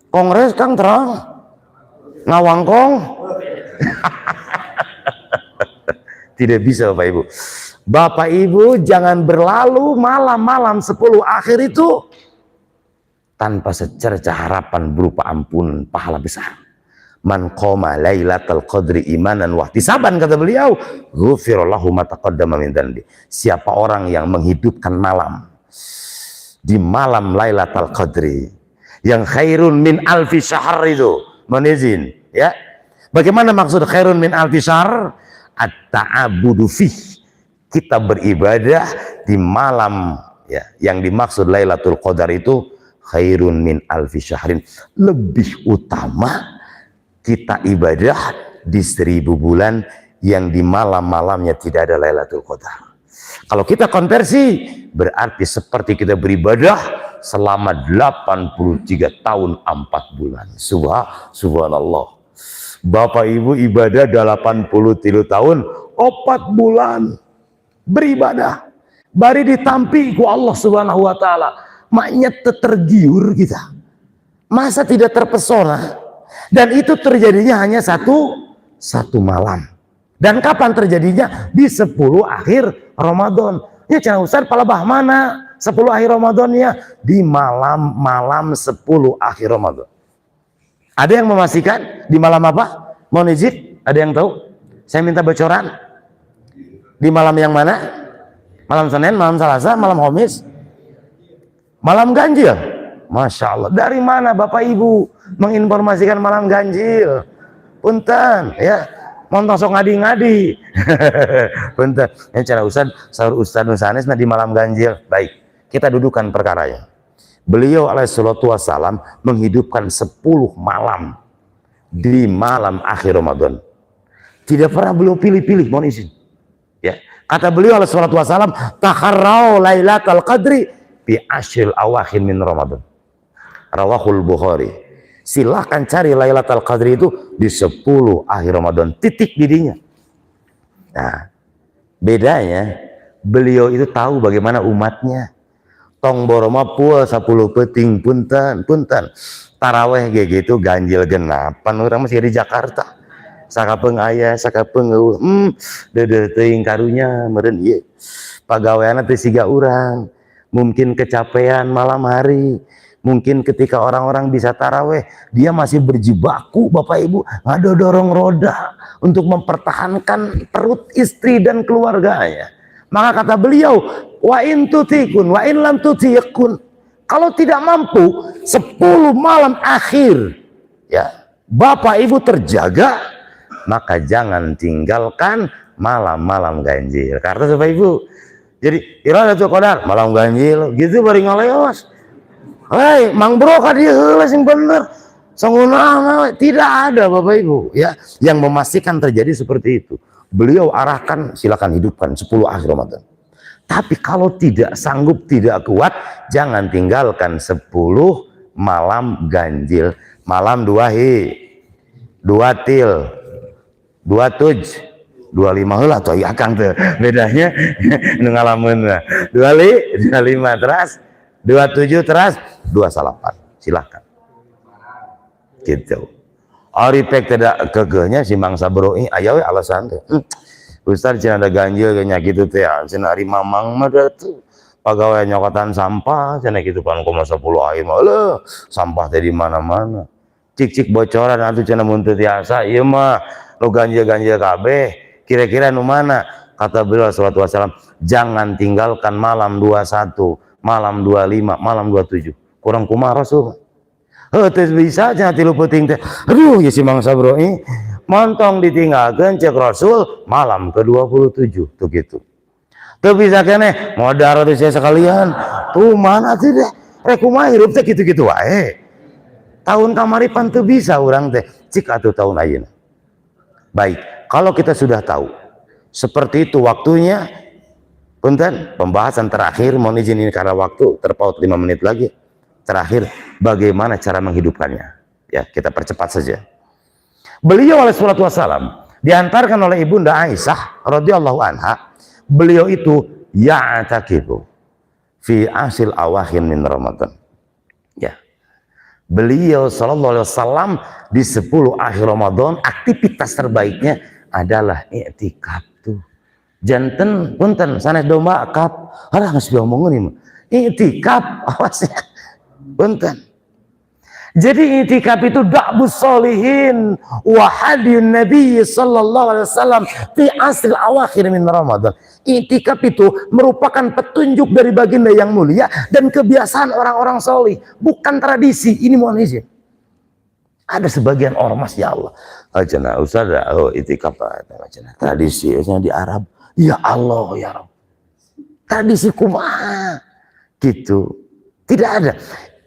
Kongres Kang terang. Ngawangkong. Tidak bisa Bapak Ibu. Bapak Ibu jangan berlalu malam-malam 10 akhir itu tanpa secerca harapan berupa ampunan pahala besar. Man qoma lailatul qadri imanan wa ihtisaban, kata beliau, ghufira lahu ma taqaddama min dzanbi. Siapa orang yang menghidupkan malam di malam Lailatul Qadri yang khairun min alfi syahr itu, menizin ya. Bagaimana maksud khairun min alfi syahr? At-ta'abudu fih, kita beribadah di malam ya yang dimaksud Lailatul Qadar itu khairun min alfi syahrin, lebih utama kita ibadah di 1000 bulan yang di malam-malamnya tidak ada Lailatul Qadar. Kalau kita konversi berarti seperti kita beribadah selama 83 tahun 4 bulan. Subhanallah. Bapak Ibu ibadah 83 tahun 4 bulan beribadah. Bari ditampi ku Allah Subhanahu wa taala. maknya tergiur kita. Masa tidak terpesona? Dan itu terjadinya hanya satu malam. Dan kapan terjadinya? Di 10 akhir Ramadan. Ya Cina Ustaz, pala bah mana 10 akhir Ramadannya? Di malam 10 akhir Ramadan. Ada yang memastikan di malam apa? Mohon izin, ada yang tahu? Saya minta bocoran. Di malam yang mana? Malam Senin, malam Selasa, malam Khamis, malam ganjil. Masya Allah. Dari mana Bapak Ibu menginformasikan malam ganjil? Punten, ya. Montong sok ngadi-ngadi. Punten. Ini cara Ustaz Nusanes di malam ganjil. Baik, kita dudukan perkaranya. Beliau alaihissalatu wassalam menghidupkan 10 malam di malam akhir Ramadan. Tidak pernah beliau pilih-pilih, mohon izin. Ya, kata beliau alaihissalatu wassalam, "Takharrau lailatal qadri fi ashril awakhir min Ramadan." Rawahul Bukhari. Silahkan cari Lailatul Qadri itu di 10 akhir Ramadan. Titik didinya. Nah, bedanya beliau itu tahu bagaimana umatnya. Tong boroma puel 10 peting punten. Taraweh gitu ganjil genapan orang masih di Jakarta. Sakapeng aya, sakapeng dede teuing karunya meureun ieu. Pagaweana teh siga urang. Mungkin kecapean malam hari. Mungkin ketika orang-orang bisa taraweh, dia masih berjibaku Bapak Ibu, ngadodorong roda untuk mempertahankan perut istri dan keluarganya. Maka kata beliau, wa in tutikun, wa in lam tutiyakun. Kalau tidak mampu 10 malam akhir, ya Bapak Ibu terjaga, maka jangan tinggalkan malam-malam ganjil. Karena Bapak Ibu, jadi Iradatul Qadar malam ganjil, gitu bari ngaleos. Hei, Mang Bro kan dia sing bener. Sangunana tidak ada Bapak Ibu ya yang memastikan terjadi seperti itu. Beliau arahkan silakan hidupkan 10 akhir Ramadan. Tapi kalau tidak sanggup, tidak kuat, jangan tinggalkan 10 malam ganjil. Malam 2 til, 2 tuj, 25 heula atuh ya Kang teh. Bedanya nu ngalamun 25 teras 27 teras 28 silakan gitu. Ari pek tidak kegehnya si Mang Sabro aya we alasan teh. Ustaz cenah ada ganjil nya gitu teh cenah ari mamang mah tuh pagawe nyokotan sampah cenah gitu pan 10 air mah leuh sampah teh di mana-mana. Cik bocoran atuh cenah mun teu tiasa ieu mah nu ganjil-ganjil kabeh kira-kira nu mana? Kata beliau sallallahu alaihi wasallam, jangan tinggalkan malam 21, malam 25, malam 27. Kurang kumaha Rasul. Heuh bisa cenah 3 peuting teh. Aduh ya si Mang Sabro montong ditinggalkeun cek Rasul malam ke-27 tuh gitu. Teu bisa keneh modar teh saya sekalian. Tuh mana teh deh. Kumaha hirup teh kitu-kitu wae. Tahun kamari pan teu bisa urang teh. Cik atuh tahun ayeuna. Baik, kalau kita sudah tahu seperti itu waktunya. Punten, pembahasan terakhir, mohon izin ini karena waktu terpaut 5 menit lagi. Terakhir, bagaimana cara menghidupkannya? Ya, kita percepat saja. Beliau alaihissalatu wassalam diantarkan oleh Ibunda Aisyah radhiyallahu anha. Beliau itu ya'takifu fi asil awakhir min Ramadan. Ya. Beliau sallallahu alaihi wasallam di 10 akhir Ramadan aktivitas terbaiknya adalah i'tikaf tuh. Janten punten sanes domba kap halah geus diomongkeun ieu i'tikaf awasnya punten. Jadi i'tikaf itu da'bus solihin wa hadiyun nabi sallallahu alaihi wasallam fi asril awakhir min Ramadan. I'tikaf itu merupakan petunjuk dari baginda yang mulia dan kebiasaan orang-orang solih, bukan tradisi. Ini mohon izin. Ada sebagian ormas ya Allah. Cenah Ustaz i'tikaf tradisi di Arab. Ya Allah ya Rabb. Tradisi kumaha gitu. Tidak ada.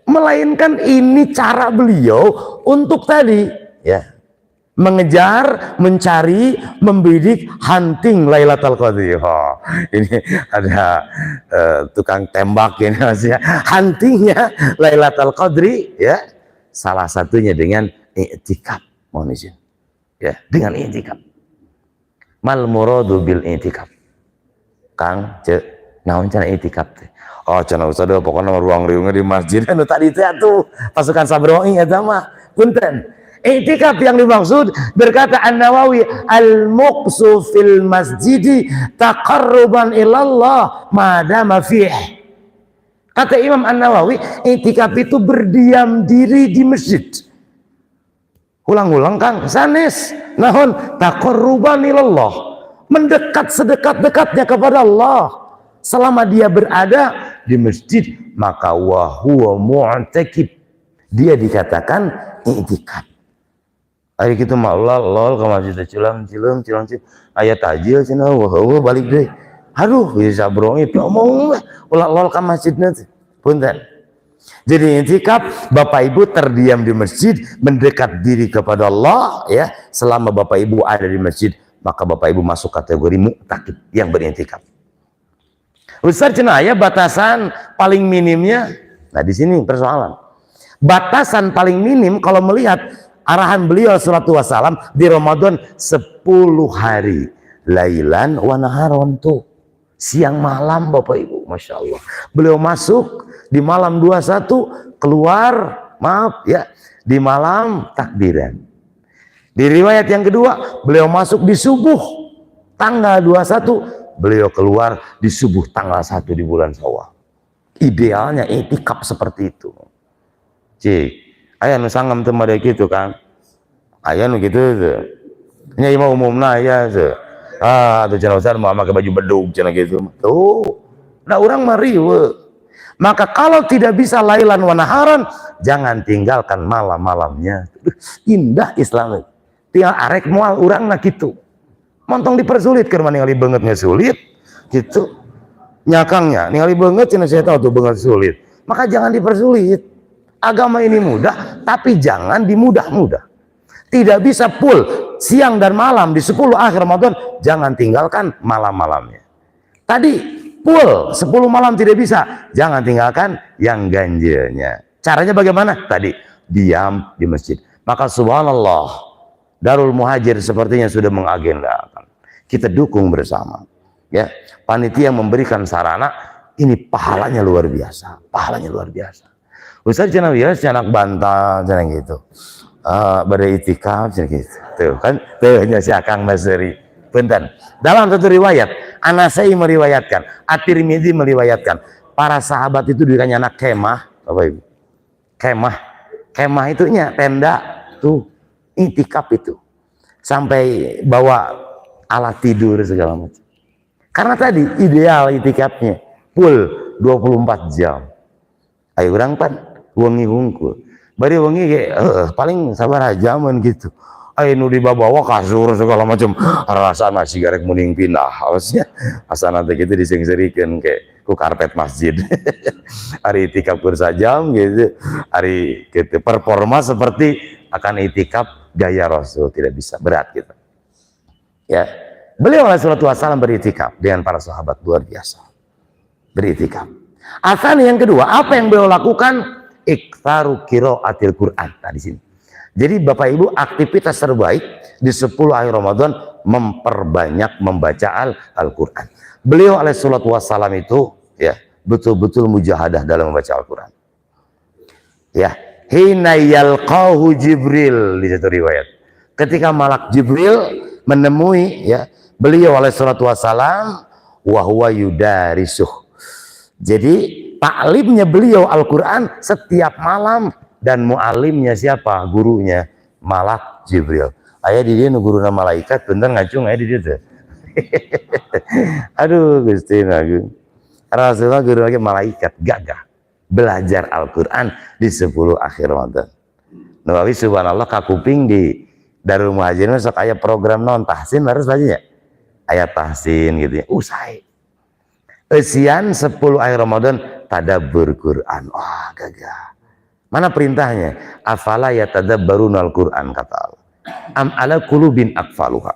Melainkan ini cara beliau untuk tadi ya mengejar, mencari, membidik, hunting Lailatul Qadri. Oh, ini ada tukang tembak ini Mas ya. Huntingnya Lailatul Qadri ya. Salah satunya dengan i'tikaf. Mohon izin. Ya, dengan i'tikaf. Mal muradu bil i'tikaf. Kang, Naon cenah itikaf teh? Oh cenah ustaz pokoknya ruang riungnya di masjid anu tadi teh atuh pasukan sabroi eta mah. Punten. Itikaf yang dimaksud berkata An-Nawawi al-muqsu fil masjidi taqarruban ilallah madama fih. Kata Imam An-Nawawi, itikaf itu berdiam diri di masjid. Ulang-ulang Kang, sanes. Nahon taqarruban ilallah, mendekat sedekat-dekatnya kepada Allah. Selama dia berada di masjid, maka wa huwa mu'takib. Dia dikatakan itikaf. Hari kita mah lol ke masjid cilam ayat tajil cenah wah balik deui. Aduh bisa broi ngomong ulah lol ke masjidna teh. Punten. Jadi itikaf Bapak Ibu terdiam di masjid, mendekat diri kepada Allah ya. Selama Bapak Ibu ada di masjid, maka Bapak Ibu masuk kategori mu'takib yang berintikaf. Ustaz cenah aya batasan paling minimnya. Nah di sini persoalan. Batasan paling minim kalau melihat arahan beliau sallallahu wasallam di Ramadan 10 hari lailan wa naharon tuh siang malam Bapak Ibu, Masya Allah. Beliau masuk di malam 21, keluar maaf ya di malam takbiran. Di riwayat yang kedua beliau masuk di subuh tanggal 21, beliau keluar di subuh tanggal 1 di bulan Syawal. Idealnya itikaf seperti itu. Cik, aya nu sangem teu made kitu Kang. Aya nu kitu teu. Nya imah umumna aya teu. Tuh cenah Ustaz mau make baju bedug cenah gitu. Tuh. Nah urang mah riweuh. Maka kalau tidak bisa lailan wa naharan, jangan tinggalkan malam-malamnya. Indah Islam. Tinggal arek moal urangna kitu. Montong dipersulit keur ningali beungeut ge sulit gitu. Nyakangnya ningali beungeut cenah saya tahu tuh beungeut sulit. Maka jangan dipersulit. Agama ini mudah, tapi jangan dimudah-mudah. Tidak bisa full siang dan malam di 10 akhir Ramadan, jangan tinggalkan malam-malamnya. Tadi full 10 malam tidak bisa, jangan tinggalkan yang ganjilnya. Caranya bagaimana? Tadi diam di masjid. Maka subhanallah, Darul Muhajir sepertinya sudah mengagendakan. Kita dukung bersama. Ya, panitia memberikan sarana, ini pahalanya luar biasa. Pahalanya luar biasa. Ustaz cenah wios anak bantah cenah gitu. Bade itikaf cenah gitu. Tuh kan teu nya si Akang Basri. Punten. Dalam satu riwayat, An-Nasai meriwayatkan, At-Tirmidzi meriwayatkan, para sahabat itu dikanya anak kemah, Bapak Ibu. Kemah itu nya tenda tuh itikaf itu. Sampai bawa alat tidur segala macam. Karena tadi ideal itikafnya full 24 jam. Ayo urang pan wengi hungkul. Bari wengi ge paling sabar jaman gitu. Ayo nu dibawa kasur segala macam. Rasa masih garek muning pindah. Harusnya asana teh kitu disengserikeun ke ku karpet masjid. Hari itikaf bersajam gitu. Hari kitu performa seperti akan itikaf gaya Rasul, tidak bisa, berat gitu. Ya. Beliau sallallahu alaihi wasallam beritikaf dengan para sahabat luar biasa. Beritikaf. Asan yang kedua, apa yang beliau lakukan? Iktsaru qiraatil Quran. Nah di sini. Jadi Bapak Ibu, aktivitas terbaik di 10 akhir Ramadan memperbanyak membaca Al-Quran. Beliau alaihi salatu wassalam itu ya betul-betul mujahadah dalam membaca Al-Quran. Ya, hina yalqahu Jibril di satu riwayat. Ketika malak Jibril menemui ya beliau alaihi salatu wassalam wa huwa yudarisuh. Jadi taklimnya beliau Al-Quran setiap malam, dan mu'alimnya siapa? Gurunya malak Jibril. Ayah di dia guruna malaikat bener ngacung ayah di dia tuh. Aduh Gusti Agung. Rasulullah guru lagi malaikat gagah belajar Al-Quran di 10 akhir Ramadan. Nawawi subhanallah kakuping di Darul Muhajir sok aya program non tahsin harus baca ya. Ayat tahsin gitu ya. Usai. Esian 10 akhir Ramadan tadabbur Quran. Wah, gagah. Mana perintahnya? Afala yatadabbarunal Quran kata Allah. Am ala qulubin aqfaluha.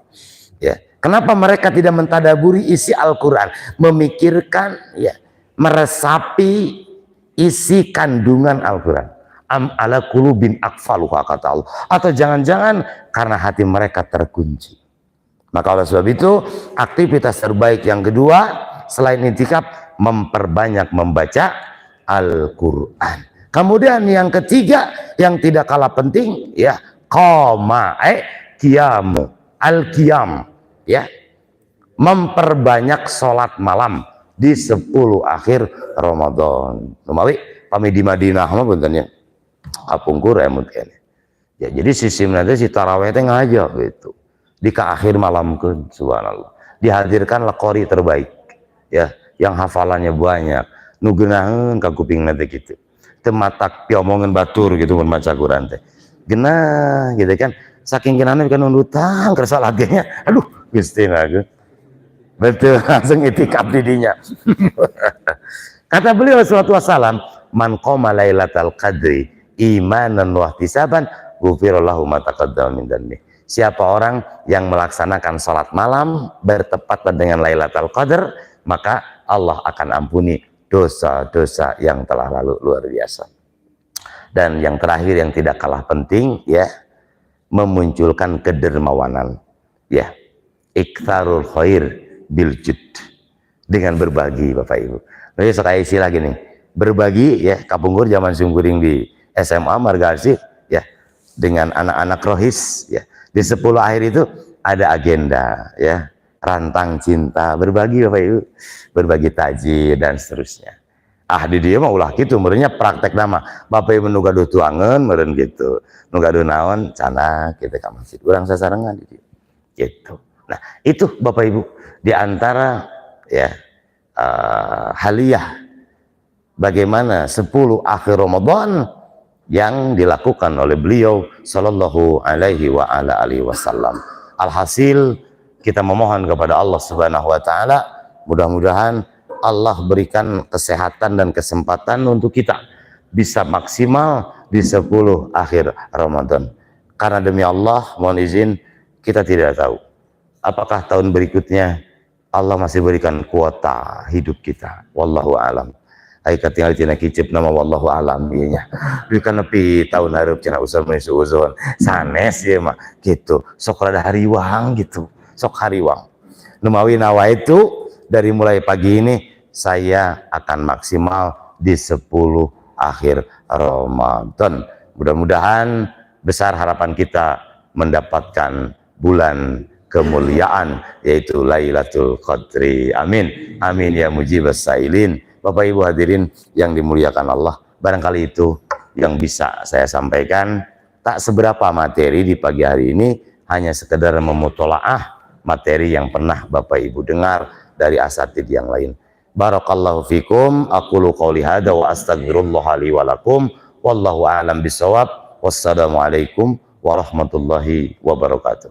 Ya. Kenapa mereka tidak mentadaburi isi Al-Quran? Memikirkan ya, meresapi isi kandungan Al-Quran. Am ala qulubin aqfaluha kata Allah. Atau jangan-jangan karena hati mereka terkunci. Maka oleh sebab itu aktivitas terbaik yang kedua selain itikaf memperbanyak membaca Al-Quran. Kemudian yang ketiga yang tidak kalah penting ya, qiyamu, al-qiyam ya, memperbanyak sholat malam di 10 akhir Ramadan. Numawi kami di Madinah mah bentennya apungkur mungkin ya, jadi sistem nanti si taraweh teh ngajak gitu di ke akhir malam kun, subhanallah dihadirkan lekori terbaik ya, yang hafalannya banyak nugenaheun ka kuping nanti gitu tematak piomongan batur gitu mun maca Quran teh genah gitu kan, saking genahna kan nundutang kersa lagenya aduh Gusti naga betul langsung itikaf didinya. Kata beliau sallallahu alaihi wasallam, man qoma lailatal qadri imanan wa ihtisaban ghufira lahu ma taqaddama min dhanbi. Siapa orang yang melaksanakan salat malam bertepatan dengan Lailatul Qadar, maka Allah akan ampuni dosa-dosa yang telah lalu. Luar biasa. Dan yang terakhir yang tidak kalah penting ya, memunculkan kedermawanan ya, iktsarul khair bil jud, dengan berbagi Bapak Ibu. Jadi sekali isi lagi nih, berbagi ya, kapungkur zaman sungguring di SMA Margasi ya, dengan anak-anak rohis ya, di 10 akhir itu ada agenda ya, rantang cinta, berbagi Bapak Ibu, berbagi takjil dan seterusnya. Di dia mah ulah gitu, merenya praktek nama Bapak Ibu nu gaduh tuangan meureun gitu, nu gaduh naon cana kita ka masjid urang sasarengan di dieu gitu. Nah itu Bapak Ibu di antara ya haliyah bagaimana 10 akhir Ramadan yang dilakukan oleh beliau sallallahu alaihi wa ala alihi wasallam. Alhasil kita memohon kepada Allah Subhanahu wa taala, mudah-mudahan Allah berikan kesehatan dan kesempatan untuk kita bisa maksimal di 10 akhir Ramadan. Karena demi Allah, mohon izin, kita tidak tahu apakah tahun berikutnya Allah masih berikan kuota hidup kita. Wallahu alam. Ai katingal tina kicip nama wallahu alam ieu nya. Berikan nepi tahun hareup cenah usul menuju uzon. Sanes ieu mah gitu. Sok rada hariwang gitu. Sok hariwang. Numawi nawa itu dari mulai pagi ini saya akan maksimal di 10 akhir Ramadan. Mudah-mudahan besar harapan kita mendapatkan bulan kemuliaan yaitu Lailatul Qadri. Amin. Amin ya mujibas sailin. Bapak Ibu hadirin yang dimuliakan Allah, barangkali itu yang bisa saya sampaikan. Tak seberapa materi di pagi hari ini, hanya sekedar memutolaah materi yang pernah Bapak Ibu dengar dari asatid yang lain. Barakallahu fikum, aqulu qouli hadza wa astaghfirullah li wa lakum, wallahu a'lam bisawab. Wassalamualaikum warahmatullahi wabarakatuh.